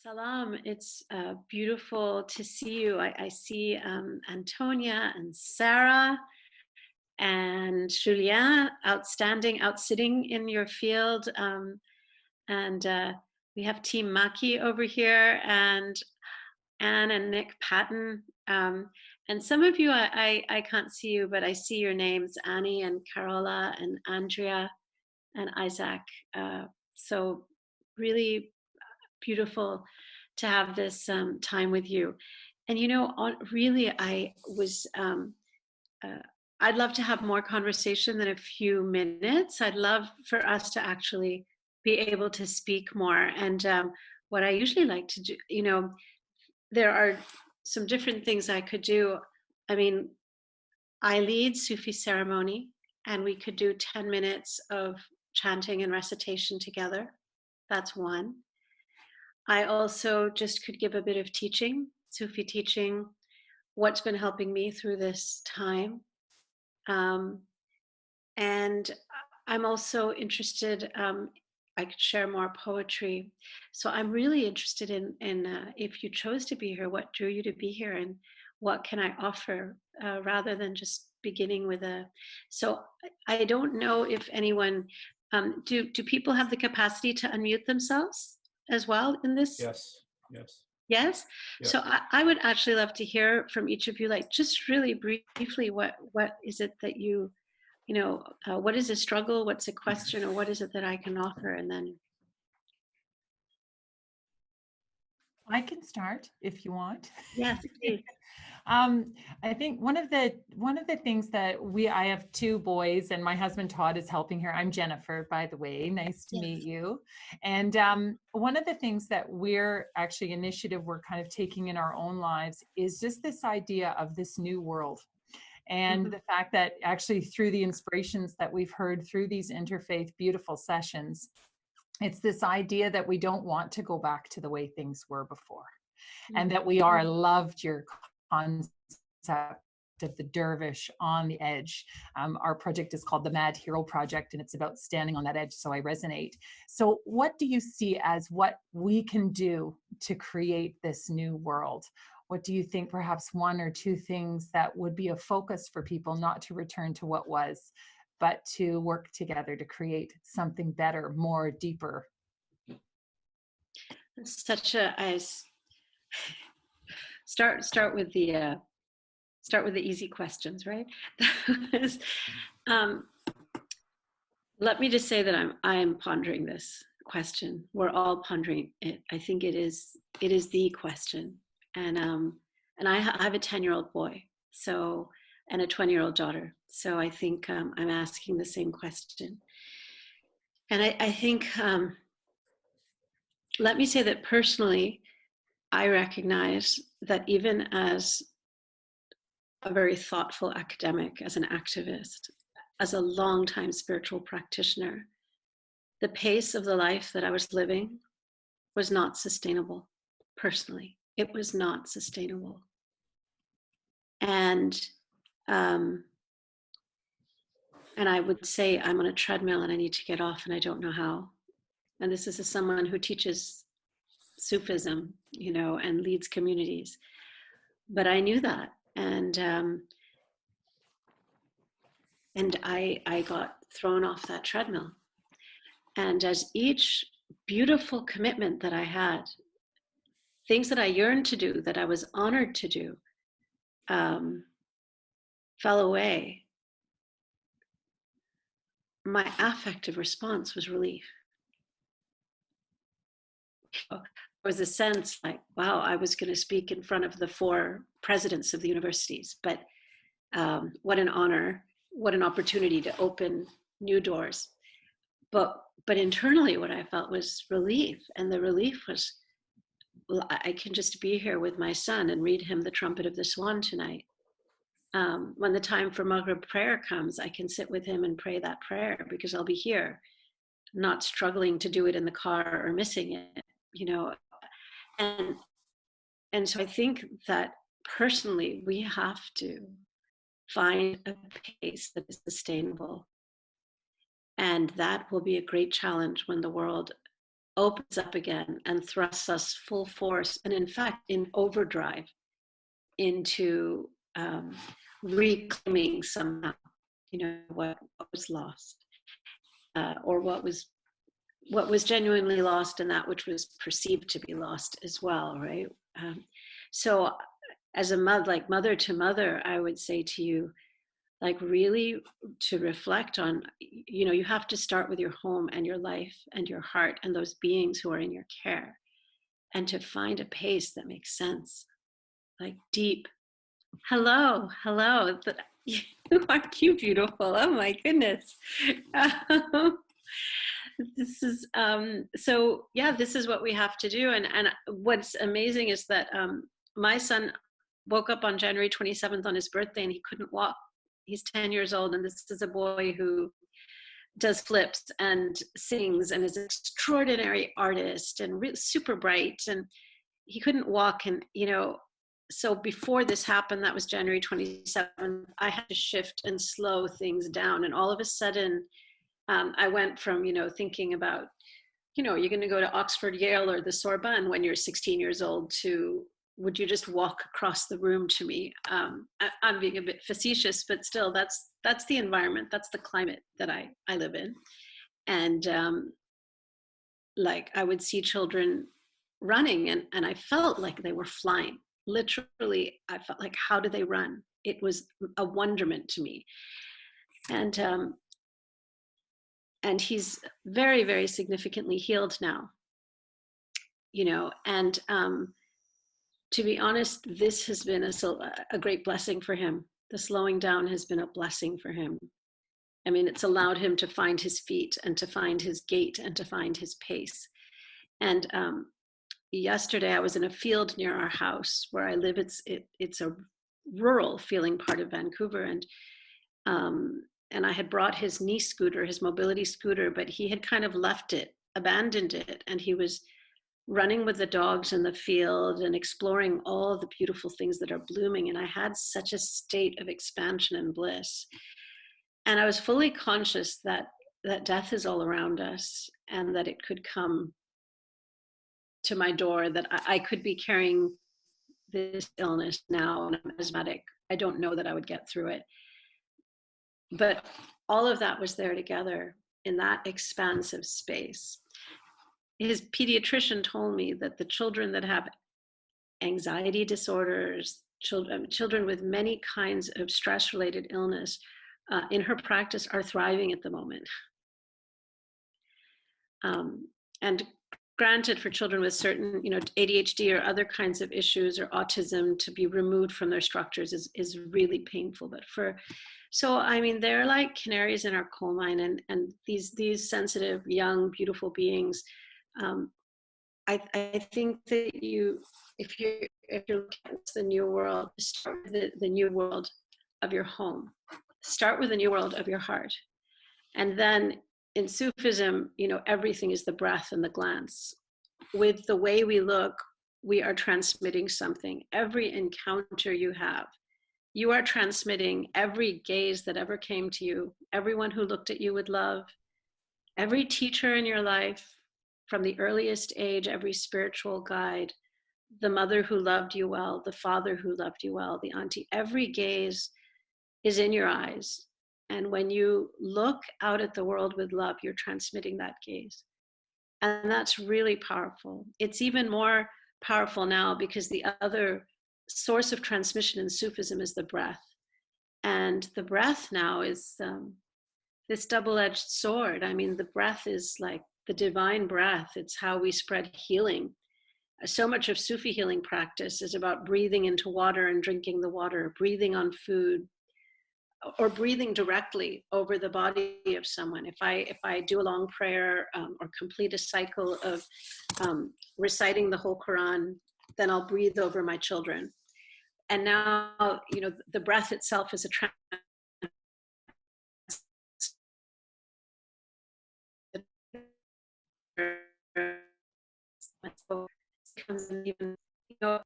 Salam. It's beautiful to see you. I see Antonia and Sarah and Julien, outstanding, out sitting in your field. And we have Team Maki over here, and Anne and Nick Patton. And some of you, I can't see you, but I see your names, Annie and Carola and Andrea and Isaac. So really beautiful to have this time with you. And really, I'd love to have more conversation than a few minutes. I'd love for us to actually be able to speak more. And what I usually like to do, there are some different things I could do. I mean, I lead Sufi ceremony, and we could do 10 minutes of chanting and recitation together. That's one. I also just could give a bit of teaching, Sufi teaching, what's been helping me through this time. And I'm also interested, I could share more poetry. So I'm really interested in if you chose to be here, what drew you to be here, and what can I offer, rather than just beginning with so I don't know if anyone, do people have the capacity to unmute themselves as well in this? Yes. Yes. Yes. Yeah. So I would actually love to hear from each of you, like just really briefly, what is it that what is a struggle? What's a question? Or what is it that I can offer? And then I can start if you want. yes, please. I think one of the things that I have two boys, and my husband Todd is helping here. I'm Jennifer, by the way. Nice to meet you. And one of the things that we're actually initiative we're kind of taking in our own lives is just this idea of this new world. And the fact that actually through the inspirations that we've heard through these interfaith beautiful sessions, it's this idea that we don't want to go back to the way things were before, and that we are loved your concept of the dervish on the edge. Our project is called the Mad Hero Project, and it's about standing on that edge. So I resonate. So what do you see as what we can do to create this new world? What do you think perhaps one or two things that would be a focus for people, not to return to what was, but to work together to create something better, more, deeper? Such a start with the easy questions, right? Let me just say that I'm pondering this question. We're all pondering it. I think it is the question. And I have a 10-year-old boy, and a 20-year-old daughter. So I think I'm asking the same question. And I think, let me say that personally, I recognize that even as a very thoughtful academic, as an activist, as a longtime spiritual practitioner, the pace of the life that I was living was not sustainable. Personally, it was not sustainable. And I would say I'm on a treadmill and I need to get off, and I don't know how. And this is as someone who teaches Sufism, and leads communities. But I knew that, and I got thrown off that treadmill. And as each beautiful commitment that I had, things that I yearned to do, that I was honored to do, fell away, my affective response was relief. There was a sense like, wow, I was going to speak in front of the 4 presidents of the universities, but what an honor, what an opportunity to open new doors. But internally, what I felt was relief, and the relief was, well, I can just be here with my son and read him the Trumpet of the Swan tonight. When the time for Maghrib prayer comes, I can sit with him and pray that prayer because I'll be here, not struggling to do it in the car or missing it, And so I think that personally, we have to find a pace that is sustainable. And that will be a great challenge when the world opens up again and thrusts us full force, and in fact, in overdrive, into reclaiming somehow, what was lost, or what was genuinely lost, and that which was perceived to be lost as well, right? So as a mother to mother, I would say to you, really to reflect on, you have to start with your home and your life and your heart and those beings who are in your care, and to find a pace that makes sense, deep. Hello. Aren't you beautiful? Oh my goodness. This is so yeah, this is what we have to do. And what's amazing is that my son woke up on January 27th on his birthday, and he couldn't walk. He's 10 years old, and this is a boy who does flips and sings and is an extraordinary artist and super bright, and he couldn't walk. And so before this happened, that was January 27th, I had to shift and slow things down. And all of a sudden, I went from, thinking about, you're going to go to Oxford, Yale, or the Sorbonne when you're 16 years old, to, would you just walk across the room to me? I'm being a bit facetious, but still, that's the environment, that's the climate that I live in. And I would see children running, and I felt like they were flying. Literally, I felt like, how do they run? It was a wonderment to me. And he's very, very significantly healed now, and to be honest, this has been a great blessing for him. The slowing down has been a blessing for him. I mean, it's allowed him to find his feet and to find his gait and to find his pace. And yesterday I was in a field near our house where I live. It's a rural feeling part of Vancouver. And I had brought his knee scooter, his mobility scooter, but he had kind of left it, abandoned it. And he was running with the dogs in the field and exploring all the beautiful things that are blooming. And I had such a state of expansion and bliss. And I was fully conscious that death is all around us, and that it could come to my door, that I could be carrying this illness now, and I'm asthmatic. I don't know that I would get through it. But all of that was there together in that expansive space. His pediatrician told me that the children that have anxiety disorders, children with many kinds of stress-related illness, in her practice are thriving at the moment. And granted, for children with certain, ADHD or other kinds of issues or autism, to be removed from their structures is really painful. But so I mean, they're like canaries in our coal mine, and these sensitive, young, beautiful beings. I think that if you're looking at the new world, start with the new world of your home. Start with the new world of your heart. And then in Sufism, everything is the breath and the glance. With the way we look, we are transmitting something. Every encounter you have, you are transmitting. Every gaze that ever came to you, everyone who looked at you with love, every teacher in your life, from the earliest age, every spiritual guide, the mother who loved you well, the father who loved you well, the auntie, every gaze is in your eyes. And when you look out at the world with love, you're transmitting that gaze. And that's really powerful. It's even more powerful now because the other source of transmission in Sufism is the breath. And the breath now is this double-edged sword. I mean, the breath is like the divine breath. It's how we spread healing. So much of Sufi healing practice is about breathing into water and drinking the water, breathing on food, or breathing directly over the body of someone. If I do a long prayer or complete a cycle of reciting the whole Quran, then I'll breathe over my children. And now, the breath itself is a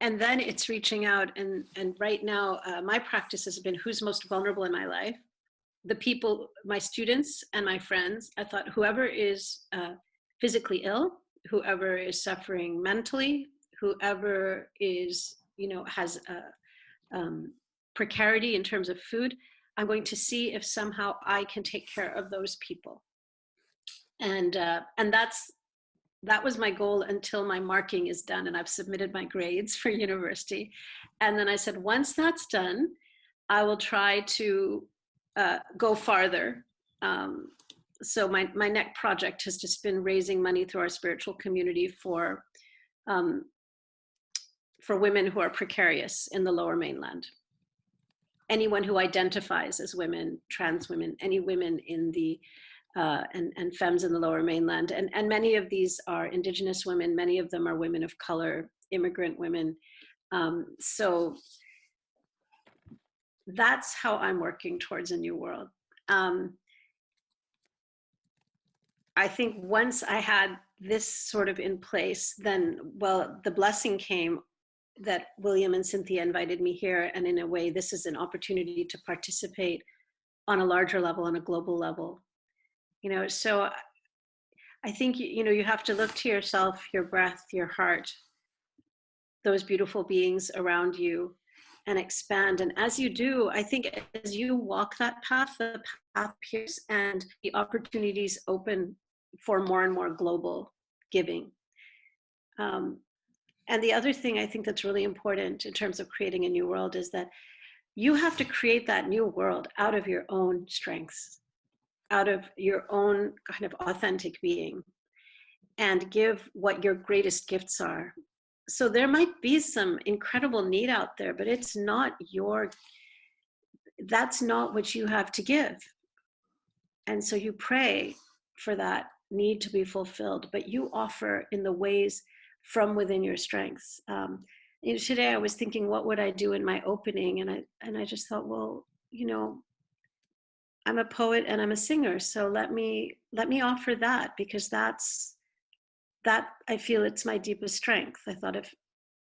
and then it's reaching out, and right now my practice has been who's most vulnerable in my life, the people, my students and my friends. I thought whoever is physically ill, whoever is suffering mentally, whoever is, has a precarity in terms of food. I'm going to see if somehow I can take care of those people. And that was my goal until my marking is done and I've submitted my grades for university. And then I said, once that's done, I will try to go farther. So my next project has just been raising money through our spiritual community for women who are precarious in the Lower Mainland. Anyone who identifies as women, trans women, any women in the and femmes in the Lower Mainland. And many of these are Indigenous women. Many of them are women of color, immigrant women. So that's how I'm working towards a new world. I think once I had this sort of in place, then, well, the blessing came that William and Cynthia invited me here. And in a way, this is an opportunity to participate on a larger level, on a global level. So I think, you have to look to yourself, your breath, your heart, those beautiful beings around you, and expand. And as you do, I think as you walk that path, the path appears and the opportunities open for more and more global giving. And the other thing I think that's really important in terms of creating a new world is that you have to create that new world out of your own strengths, out of your own kind of authentic being, and give what your greatest gifts are. So there might be some incredible need out there, but it's not that's not what you have to give. And so you pray for that need to be fulfilled, but you offer in the ways from within your strengths. Today I was thinking, what would I do in my opening? And I just thought, well, I'm a poet and I'm a singer, so let me offer that, because that I feel it's my deepest strength. I thought,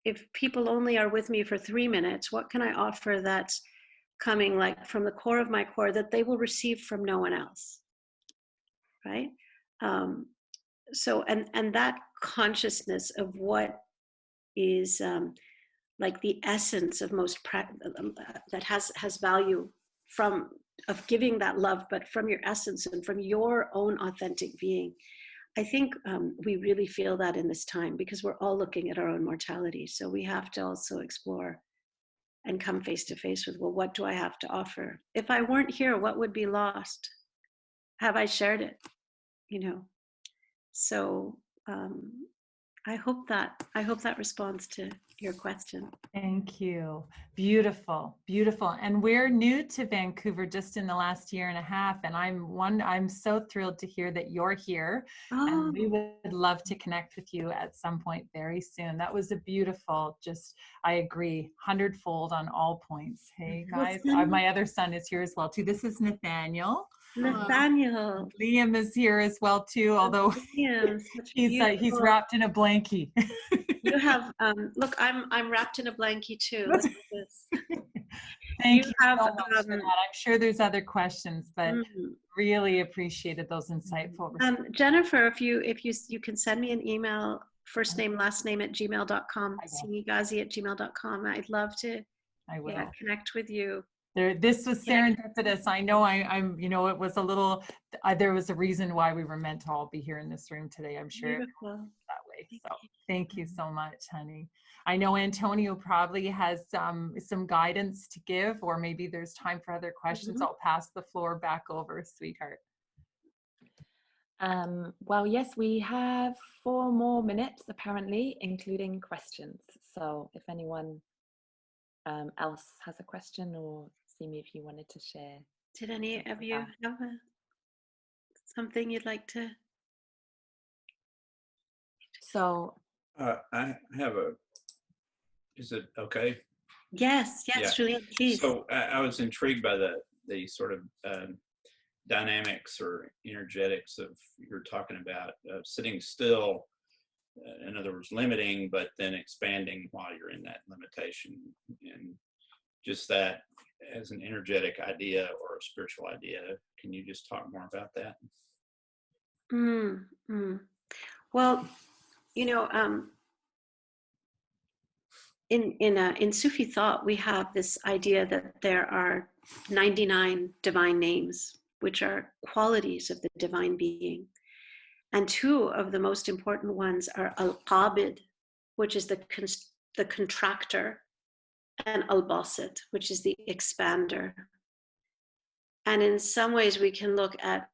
if people only are with me for 3 minutes, what can I offer that's coming like from the core of my core that they will receive from no one else, right? So and that consciousness of what is like the essence of most that has value of giving that love, but from your essence and from your own authentic being. I think we really feel that in this time, because we're all looking at our own mortality. So we have to also explore and come face to face with, well, what do I have to offer? If I weren't here, what would be lost? Have I shared it? So I hope that responds to your question. Thank you. Beautiful, beautiful. And we're new to Vancouver just in the last year and a half. And I'm so thrilled to hear that you're here. Oh. And we would love to connect with you at some point very soon. That was a beautiful, I agree, 100-fold on all points. Hey guys, my other son is here as well too. This is Nathaniel. Liam is here as well too, although he's wrapped in a blankie. You have look, I'm wrapped in a blankie too. Look at this. Thank you so much for that. I'm sure there's other questions, but really appreciated those insightful responses. Jennifer, if you can send me an email, first name last name @gmail.com, seemighazi@gmail.com. I'd love to connect with you. This was serendipitous. I know I'm, it was a little, there was a reason why we were meant to all be here in this room today. I'm sure Beautiful. That way. So thank you so much, honey. I know Antonio probably has some guidance to give, or maybe there's time for other questions. I'll pass the floor back over, sweetheart. Well, yes, we have 4 more minutes apparently, including questions. So if anyone else has a question, or Seemi, if you wanted to share. Did any of you have something you'd like to? So I have is it okay? Yes, Julian, please. So I was intrigued by the sort of dynamics or energetics of you're talking about sitting still, in other words, limiting, but then expanding while you're in that limitation, and just that as an energetic idea or a spiritual idea. Can you just talk more about that? Well, you know, in Sufi thought, we have this idea that there are 99 divine names, which are qualities of the divine being. And two of the most important ones are Al-Qabid, which is the contractor, and Al-Basit, which is the expander. And in some ways, we can look at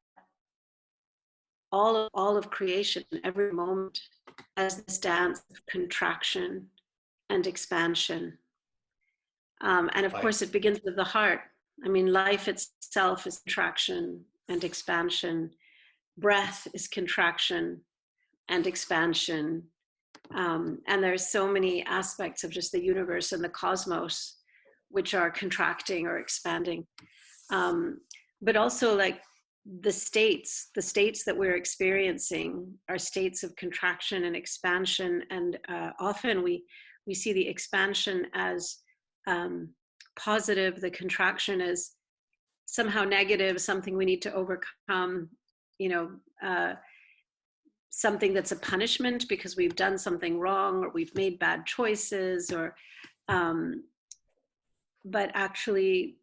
all of creation, every moment, as this dance of contraction and expansion. And of course, it begins with the heart. I mean, life itself is contraction and expansion. Breath is contraction and expansion. And there's so many aspects of just the universe and the cosmos which are contracting or expanding. But also, like, the states that we're experiencing are states of contraction and expansion. And often we see the expansion as positive, the contraction as somehow negative, something we need to overcome, you know, something that's a punishment because we've done something wrong or we've made bad choices, or but actually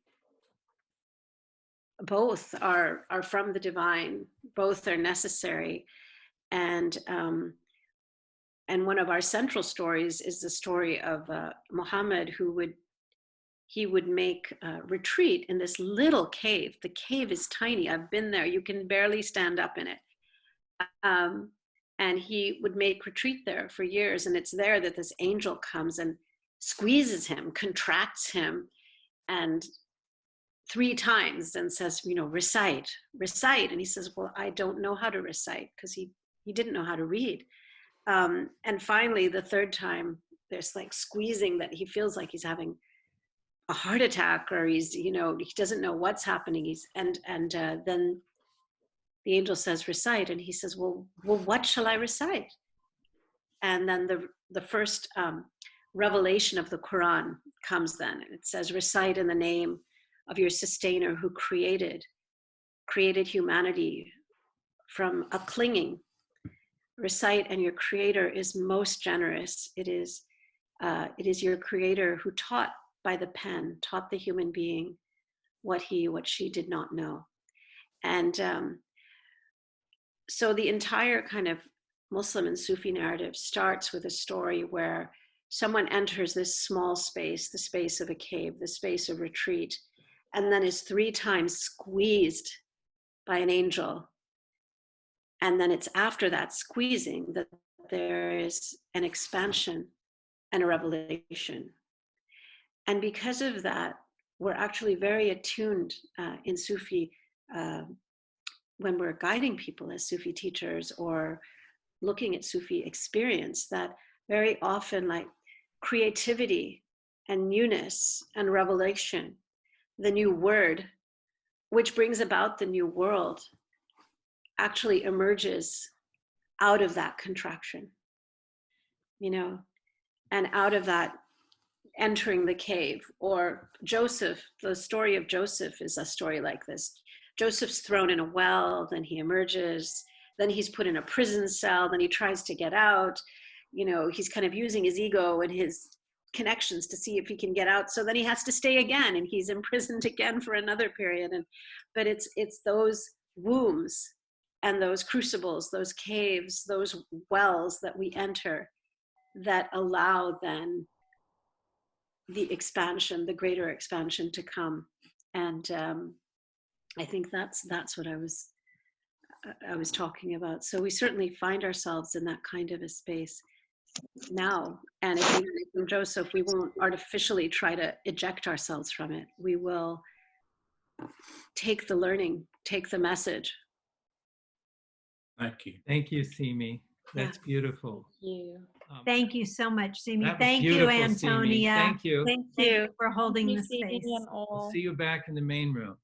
both are from the divine, both are necessary. And one of our central stories is the story of Muhammad, who would make a retreat in this little cave. The cave is tiny. I've been there. You can barely stand up in it. And he would make retreat there for years. And it's there that this angel comes and squeezes him, contracts him, and 3 times, and says, you know, recite. And he says, well, I don't know how to recite, because he didn't know how to read. And finally, the 3rd time, there's like squeezing that he feels like he's having a heart attack, or he's, you know, he doesn't know what's happening. And then the angel says, recite. And he says, well, what shall I recite? And then the first revelation of the Quran comes then. And it says, recite in the name of your sustainer who created humanity from a clinging. Recite, and your creator is most generous. It is your creator who taught by the pen, taught the human being what she did not know. And so the entire kind of Muslim and Sufi narrative starts with a story where someone enters this small space, the space of a cave, the space of retreat, and then is 3 times squeezed by an angel. And then it's after that squeezing that there is an expansion and a revelation. And because of that, we're actually very attuned in Sufi when we're guiding people as Sufi teachers or looking at Sufi experience, that very often, like, creativity and newness and revelation, the new word, which brings about the new world, actually emerges out of that contraction, you know, and out of that entering the cave. Or Joseph, the story of Joseph is a story like this. Joseph's thrown in a well, then he emerges, then he's put in a prison cell, then he tries to get out. You know, he's kind of using his ego and his connections to see if he can get out. So then he has to stay again, and he's imprisoned again for another period. But it's those wombs and those crucibles, those caves, those wells that we enter that allow then the expansion, the greater expansion to come. And I think that's what I was talking about. So we certainly find ourselves in that kind of a space now. And if we learn from Joseph, we won't artificially try to eject ourselves from it. We will take the learning, take the message. Thank you. Thank you, Seemi. That's beautiful. Thank you. Thank you so much, Seemi. That was Thank you, beautiful, Antonia. Seemi. Thank you. Thank you for holding the space. We'll see you back in the main room.